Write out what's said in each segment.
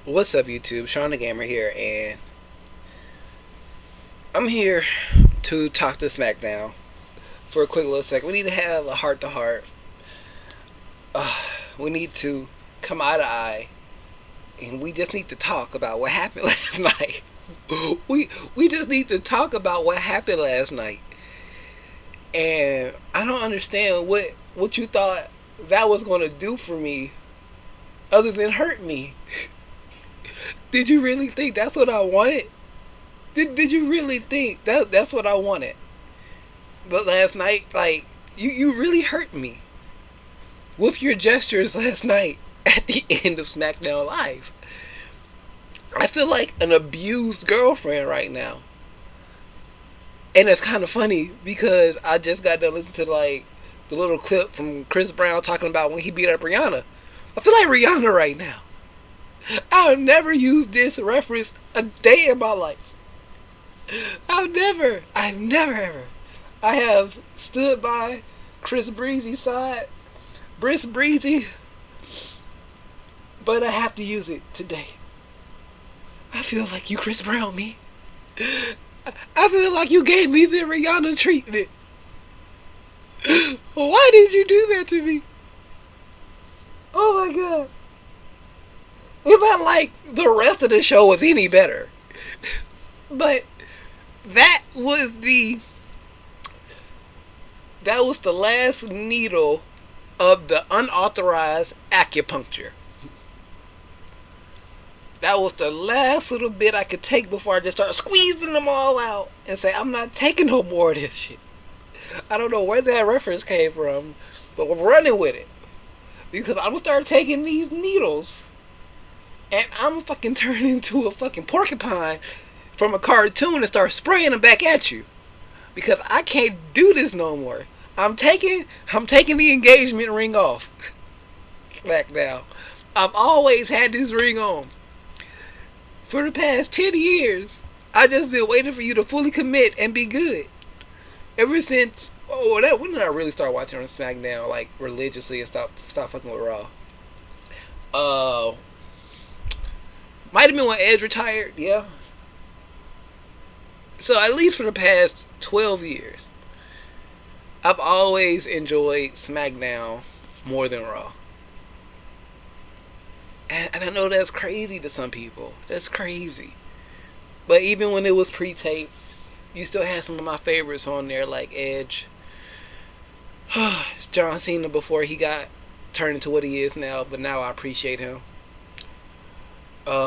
What's up, YouTube? Shawn DaGamer here, and I'm here to talk to SmackDown for a quick little second. We need to have a heart-to-heart. We need to come eye to eye, and we just need to talk about what happened last night. We just need to talk about what happened last night, and I don't understand what you thought that was going to do for me, other than hurt me. Did you really think that's what I wanted? Did you really think that's what I wanted? But last night, like, you really hurt me with your gestures last night at the end of SmackDown Live. I feel like an abused girlfriend right now. And it's kind of funny because I just got to listen to, like, the little clip from Chris Brown talking about when he beat up Rihanna. I feel like Rihanna right now. I've never used this reference a day in my life. I've never ever. I have stood by Chris Breezy's side, Briss Breezy, but I have to use it today. I feel like you Chris Brown me. I feel like you gave me the Rihanna treatment. Why did you do that to me? Oh my god. If I like the rest of the show was any better. But that was the last needle of the unauthorized acupuncture. That was the last little bit I could take before I just start squeezing them all out and say, I'm not taking no more of this shit. I don't know where that reference came from, but we're running with it. Because I'm going to start taking these needles and I'm fucking turning into a fucking porcupine from a cartoon and start spraying them back at you. Because I can't do this no more. I'm taking the engagement ring off. Back now. I've always had this ring on. For the past 10 years. I've just been waiting for you to fully commit and be good. Ever since, when did I really start watching on SmackDown, like, religiously and stop fucking with Raw? Might have been when Edge retired, yeah. So at least for the past 12 years, I've always enjoyed SmackDown more than Raw. And I know that's crazy to some people. That's crazy. But even when it was pre-taped, you still had some of my favorites on there, like Edge. John Cena before he got turned into what he is now, but now I appreciate him.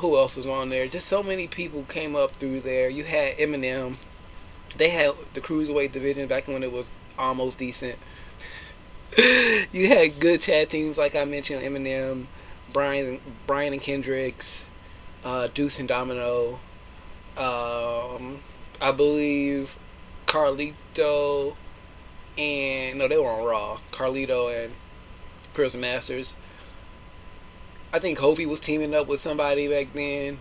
Who else was on there? Just so many people came up through there. You had Eminem. They had the Cruiserweight division back when it was almost decent. You had good tag teams, like I mentioned, Eminem, Brian and Kendricks, Deuce and Domino. I believe Carlito and... No, they were on Raw. Carlito and Chris Masters. I think Kofi was teaming up with somebody back then.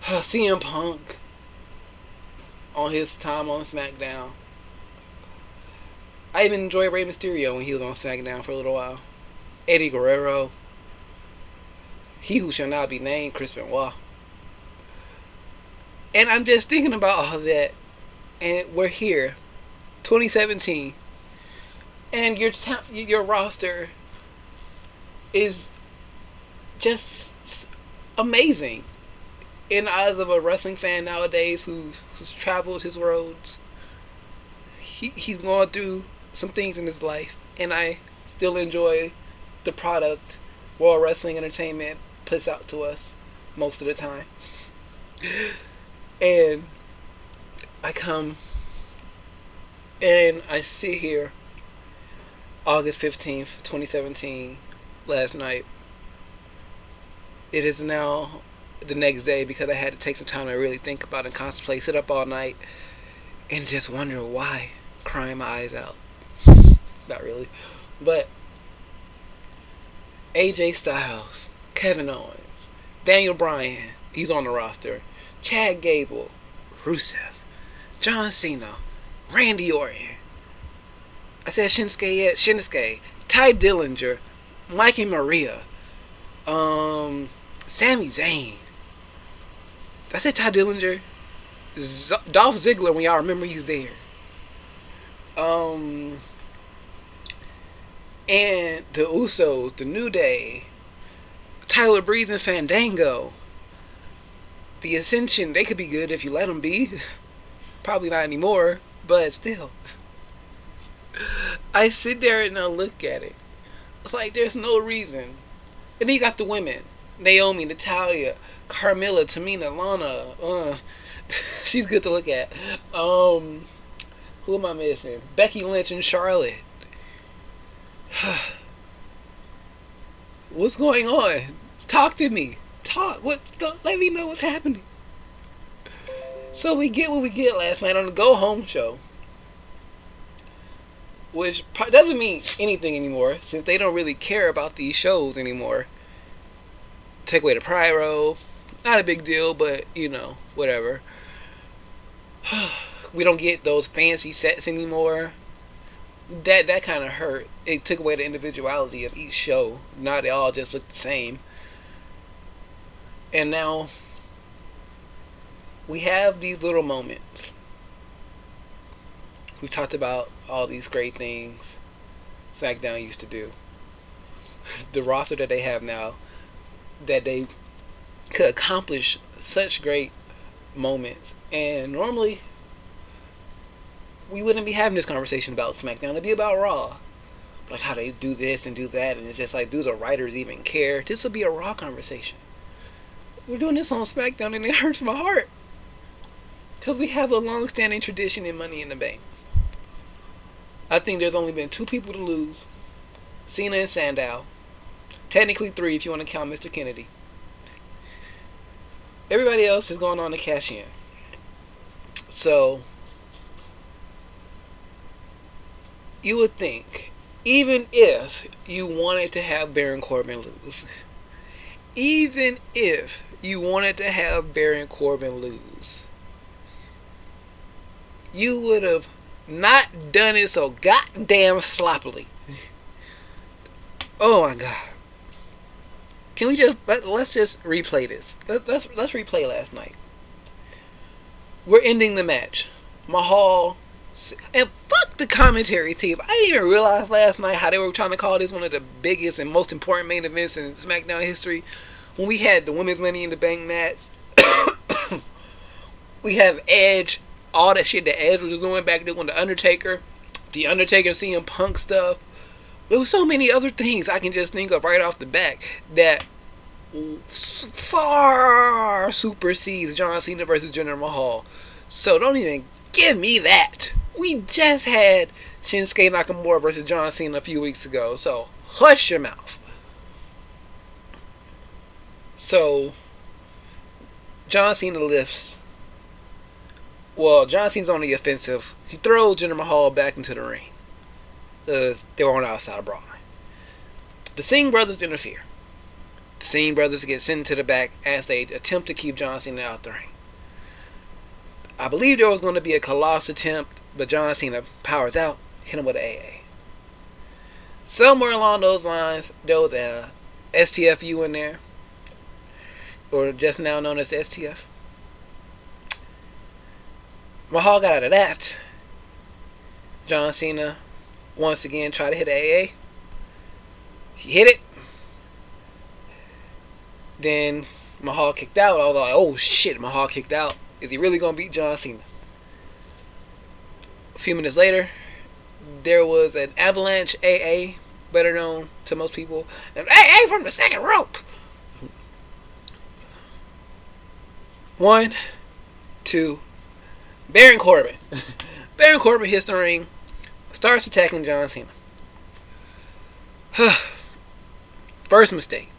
CM Punk on his time on SmackDown. I even enjoyed Rey Mysterio when he was on SmackDown for a little while. Eddie Guerrero. He who shall not be named, Chris Benoit. And I'm just thinking about all that. And we're here. 2017. And your roster is just amazing. In the eyes of a wrestling fan nowadays who's traveled his roads, he's gone through some things in his life, and I still enjoy the product World Wrestling Entertainment puts out to us most of the time. And I come and I sit here August 15th, 2017, last night. It is now the next day because I had to take some time to really think about and contemplate, sit up all night, and just wonder why, crying my eyes out. Not really. But AJ Styles, Kevin Owens, Daniel Bryan, he's on the roster, Chad Gable, Rusev, John Cena, Randy Orton. I said Shinsuke yet? Shinsuke, Ty Dillinger, Mikey Maria, Sami Zayn. That's it. Ty Dillinger. Dolph Ziggler, when y'all remember he's there. And the Usos, the New Day, Tyler Breeze and Fandango. The Ascension, they could be good if you let them be. Probably not anymore, but still. I sit there and I look at it. It's like there's no reason. And then you got the women. Naomi, Natalya, Carmella, Tamina, Lana. She's good to look at. Who am I missing? Becky Lynch and Charlotte. What's going on? Talk to me. Talk. Let me know what's happening. So we get what we get last night on the Go Home show, which doesn't mean anything anymore since they don't really care about these shows anymore. Take away the pyro, not a big deal, but you know, whatever. We don't get those fancy sets anymore. That kind of hurt. It took away the individuality of each show. Now they all just look the same. And now we have these little moments. We've talked about all these great things SmackDown used to do. The roster that they have now, that they could accomplish such great moments. And normally, we wouldn't be having this conversation about SmackDown. It'd be about Raw. Like how they do this and do that. And it's just like, do the writers even care? This would be a Raw conversation. We're doing this on SmackDown and it hurts my heart. Because we have a long-standing tradition in Money in the Bank. I think there's only been 2 people to lose. Cena and Sandow. Technically 3 if you want to count Mr. Kennedy. Everybody else is going on to cash in. So, you would think, even if you wanted to have Baron Corbin lose, even if you wanted to have Baron Corbin lose, you would have not done it so goddamn sloppily. Oh my god. Can we just let's just replay this. Let's replay last night. We're ending the match. Mahal and fuck the commentary team. I didn't even realize last night how they were trying to call this one of the biggest and most important main events in SmackDown history. When we had the Women's Money in the Bank match, we have Edge, all that shit that Edge was doing back there with the Undertaker CM Punk stuff. There were so many other things I can just think of right off the back that far supersedes John Cena versus Jinder Mahal. So don't even give me that. We just had Shinsuke Nakamura versus John Cena a few weeks ago. So hush your mouth. So John Cena lifts. Well, John Cena's on the offensive. He throws Jinder Mahal back into the ring. They were on the outside brawling. The Singh brothers interfere. The Singh brothers get sent to the back as they attempt to keep John Cena out the ring. I believe there was going to be a Colossus attempt, but John Cena powers out, hit him with an AA. Somewhere along those lines, there was a STFU in there, or just now known as the STF. Mahal got out of that. John Cena once again tried to hit AA. He hit it. Then Mahal kicked out. I was like, oh shit, Mahal kicked out. Is he really going to beat John Cena? A few minutes later, there was an avalanche AA, better known to most people. An AA from the second rope. 1, 2, Baron Corbin. Baron Corbin hits the ring, starts attacking John Cena. First mistake.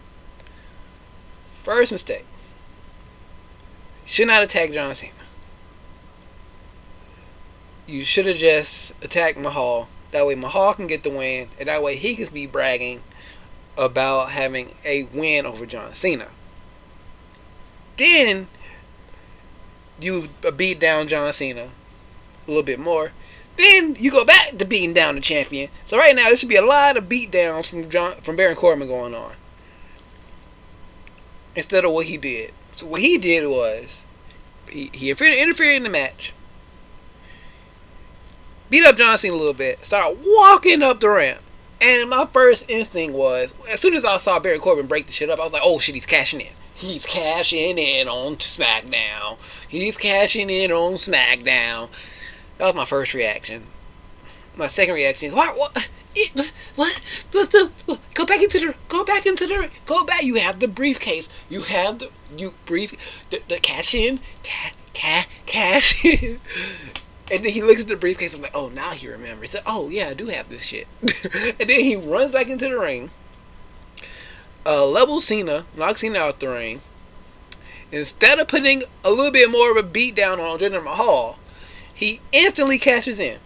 Should not attack John Cena. You should have just attacked Mahal. That way Mahal can get the win, and that way he can be bragging about having a win over John Cena. Then you beat down John Cena a little bit more. Then you go back to beating down the champion. So right now there should be a lot of beat downs from Baron Corbin going on. instead of what he did. So what he did was he interfered in the match, beat up John Cena a little bit, started walking up the ramp. And my first instinct was, as soon as I saw Baron Corbin break the shit up, I was like, oh shit, he's cashing in. He's cashing in on SmackDown. He's cashing in on SmackDown. That was my first reaction. My second reaction is, what? Go back into the. You have the briefcase. You have the cash in. Cash in. And then he looks at the briefcase and like, oh, now he remembers. He said, oh, yeah, I do have this shit. And then he runs back into the ring. Level Cena, knocks Cena out the ring. Instead of putting a little bit more of a beat down on Jinder Mahal, he instantly cashes in.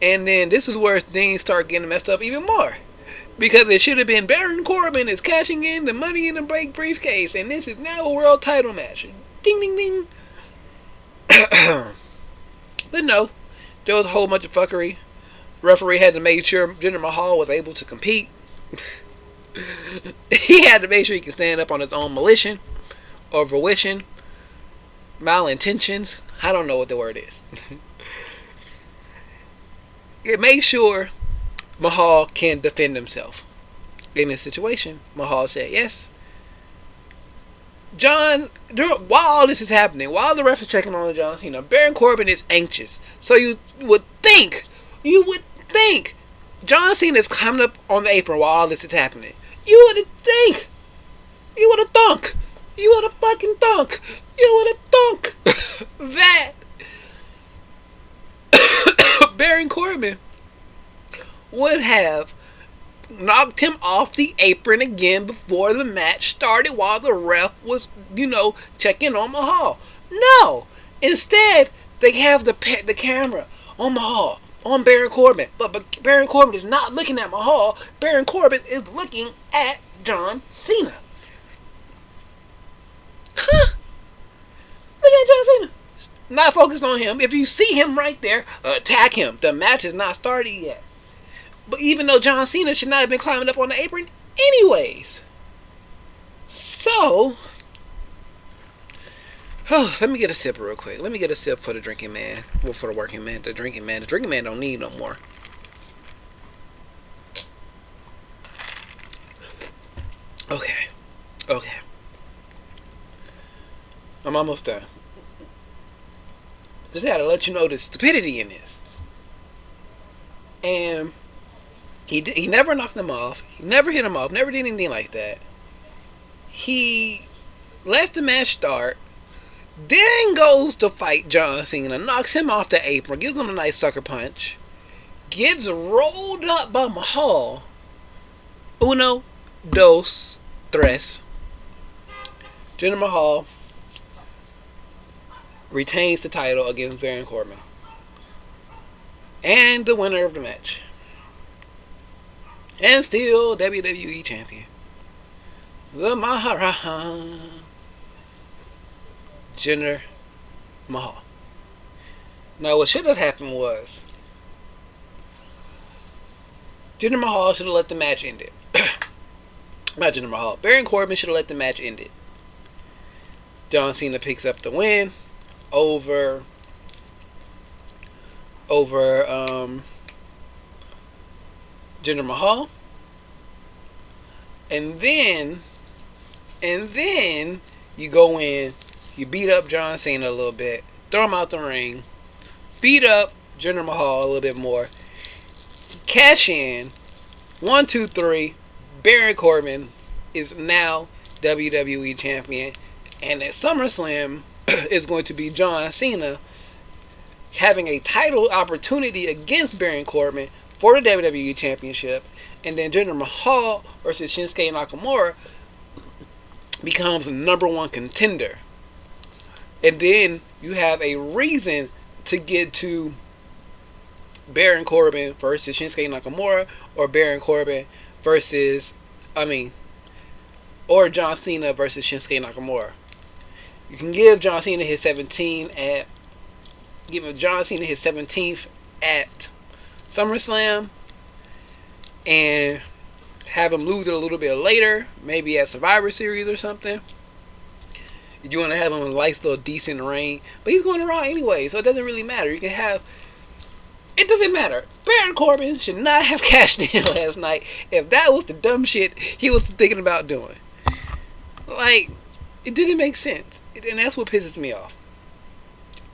And then this is where things start getting messed up even more. Because it should have been Baron Corbin is cashing in the Money in the Bank briefcase. And this is now a world title match. Ding, ding, ding. But no, there was a whole bunch of fuckery. Referee had to make sure Jinder Mahal was able to compete. He had to make sure he could stand up on his own volition or volition, malintentions. I don't know what the word is. It made sure Mahal can defend himself. In this situation, Mahal said yes. John, while all this is happening, while the refs are checking on John Cena, Baron Corbin is anxious. So you would think John Cena is climbing up on the apron while all this is happening. You would have thunk that Baron Corbin would have knocked him off the apron again before the match started while the ref was, checking on Mahal. No! Instead, they have the camera on Mahal, on Baron Corbin. But Baron Corbin is not looking at Mahal. Baron Corbin is looking at John Cena. Huh? Look at John Cena. Not focused on him. If you see him right there, attack him. The match is not started yet. But even though John Cena should not have been climbing up on the apron anyways. So, let me get a sip real quick. Let me get a sip for the drinking man. Well, for the working man. The drinking man. The drinking man don't need no more. Okay. I'm almost done. Just gotta let you know the stupidity in this. And he never knocked him off. He never hit him off. Never did anything like that. He lets the match start. Then goes to fight John Cena. Knocks him off the apron. Gives him a nice sucker punch. Gets rolled up by Mahal. Uno, dos, tres. Jinder Mahal retains the title against Baron Corbin. And the winner of the match. And still WWE champion. The Maharaja. Jinder Mahal. Now what should have happened was Jinder Mahal should have let the match end it. Not Jinder Mahal. Baron Corbin should have let the match end it. John Cena picks up the win over Jinder Mahal. And then you go in, you beat up John Cena a little bit, throw him out the ring, beat up Jinder Mahal a little bit more, cash in, 1, 2, 3, Baron Corbin is now WWE champion, and at SummerSlam is going to be John Cena having a title opportunity against Baron Corbin for the WWE Championship, and then Jinder Mahal versus Shinsuke Nakamura becomes number one contender. And then you have a reason to get to Baron Corbin versus Shinsuke Nakamura, or Baron Corbin versus, or John Cena versus Shinsuke Nakamura. You can give John Cena his 17th at SummerSlam, and have him lose it a little bit later, maybe at Survivor Series or something. You want to have him in a nice little decent reign, but he's going to Raw anyway, so it doesn't really matter. You can have. It doesn't matter. Baron Corbin should not have cashed in last night if that was the dumb shit he was thinking about doing. Like, it didn't make sense. And that's what pisses me off.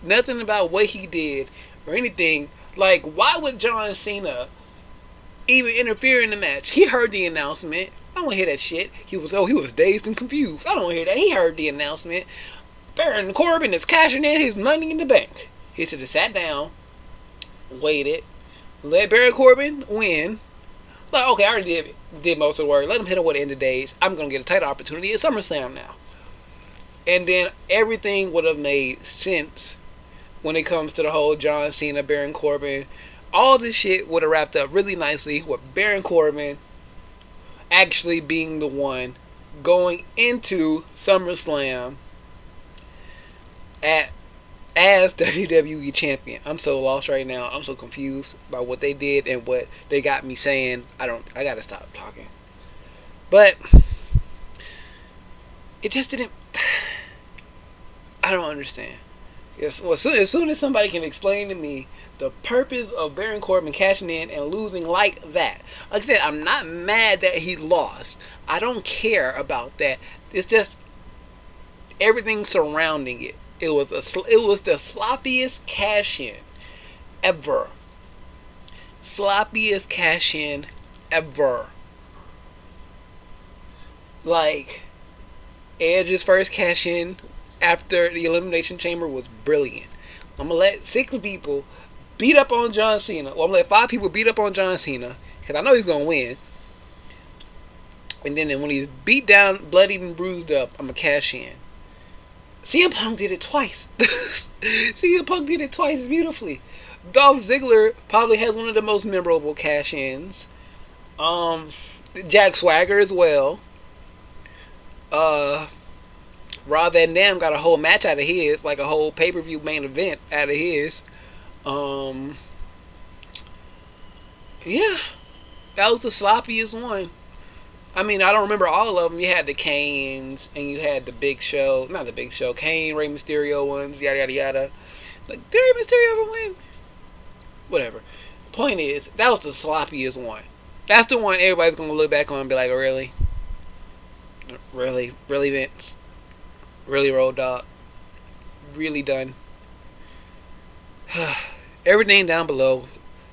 Nothing about what he did or anything. Like, why would John Cena even interfere in the match? He heard the announcement. I don't want to hear that shit. He was dazed and confused. I don't want to hear that. He heard the announcement. Baron Corbin is cashing in his money in the bank. He should have sat down, waited, let Baron Corbin win. Like, okay, I already did most of the work. Let him hit him with the end of days. I'm going to get a title opportunity at SummerSlam now. And then everything would have made sense when it comes to the whole John Cena, Baron Corbin. All this shit would have wrapped up really nicely with Baron Corbin actually being the one going into SummerSlam as WWE champion. I'm so lost right now. I'm so confused by what they did and what they got me saying. I gotta stop talking. But it just didn't. I don't understand. Yes, well, as soon as somebody can explain to me the purpose of Baron Corbin cashing in and losing like that. Like I said, I'm not mad that he lost. I don't care about that. It's just everything surrounding it. It was the sloppiest cash in ever. Sloppiest cash in ever. Like, Edge's first cash in after the Elimination Chamber was brilliant. I'm gonna let 6 people beat up on John Cena. Well, I'm gonna let 5 people beat up on John Cena because I know he's gonna win. And then when he's beat down, bloodied and bruised up, I'm gonna cash in. CM Punk did it twice. CM Punk did it twice beautifully. Dolph Ziggler probably has one of the most memorable cash-ins. Jack Swagger as well. Rob Van Dam got a whole match out of his, like a whole pay-per-view main event out of his. Yeah, that was the sloppiest one. I mean, I don't remember all of them. You had the Kanes, and you had the Big Show. Not the Big Show. Kane, Rey Mysterio ones, yada, yada, yada. Like, did Rey Mysterio ever win? Whatever. Point is, that was the sloppiest one. That's the one everybody's going to look back on and be like, oh, really? Really? Really, Vince? Really, Road Dogg? Really done? Everything down below.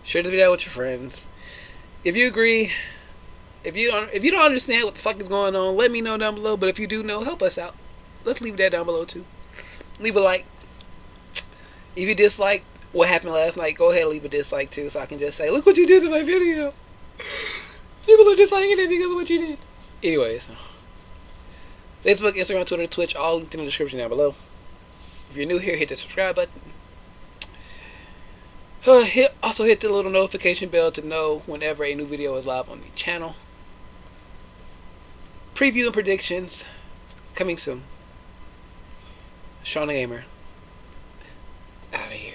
Share the video with your friends. If you agree... If you don't understand what the fuck is going on, let me know down below. But if you do know, help us out. Let's leave that down below too. Leave a like. If you dislike what happened last night, go ahead and leave a dislike too, so I can just say, look what you did to my video. People are disliking it because of what you did. Anyways, Facebook, Instagram, Twitter, Twitch, all linked in the description down below. If you're new here, hit the subscribe button. Also hit the little notification bell to know whenever a new video is live on the channel. Preview and predictions coming soon. Shawn DaGamer out of here.